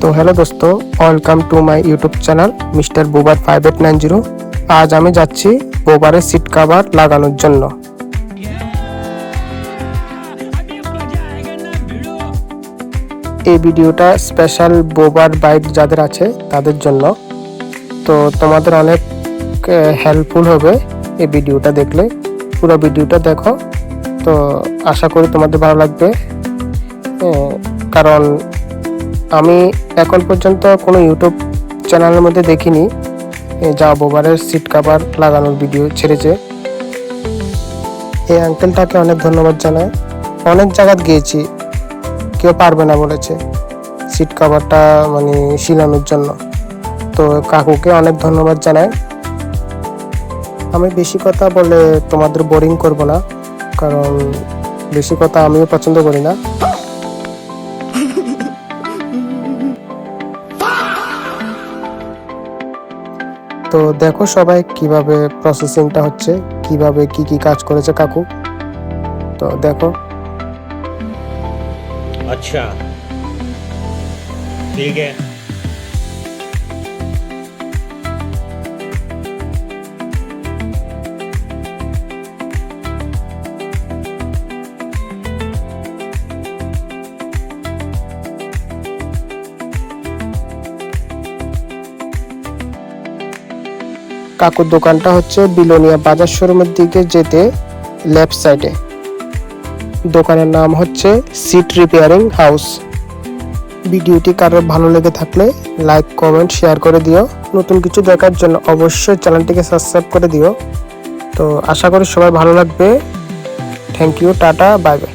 तो हेलो दोस्तों, welcome to my YouTube channel mister बोबार 5890। आज আমি যাচ্ছি বোবারের সিট কভার লাগানোর জন্য। এই ভিডিওটা স্পেশাল বোবার বাইক যাদের আছে তাদের জন্য, তো তোমাদের অনেক হেল্পফুল হবে এই ভিডিওটা দেখলে। পুরো ভিডিওটা দেখো, তো আশা করি তোমাদের ভালো লাগবে। কারণ আমি এখন পর্যন্ত কোনো ইউটিউব চ্যানেলের মধ্যে দেখিনি যা বোবারের সিট কভার লাগানোর ভিডিও ছেড়েছে। এই আঙ্কেলটাকে অনেক ধন্যবাদ জানাই। অনেক জায়গায় গিয়েছি, কেউ পারবে না বলেছে সিট কভারটা মানে শিলানোর জন্য, তো কাকুকে অনেক ধন্যবাদ জানাই। আমি বেশি কথা বলে তোমাদের বোরিং করব না, কারণ বেশি কথা আমিও পছন্দ করি না। তো দেখো সবাই কিভাবে প্রসেসিংটা হচ্ছে, কিভাবে কি কি কাজ করেছে কাকু, তো দেখো। अच्छा ठीक है। কাকুর দোকানটা হচ্ছে বিলোনিয়া বাজার শোরুমের দিকে যেতে লেফট সাইডে। দোকানের নাম হচ্ছে সিট রিপেয়ারিং হাউস। ভিডিওটি কারোর ভালো লেগে থাকলে লাইক কমেন্ট শেয়ার করে দিও। নতুন কিছু দেখার জন্য অবশ্যই চ্যানেলটিকে সাবস্ক্রাইব করে দিও। তো আশা করি সবাই ভালো লাগবে। Thank you, tata, bye by.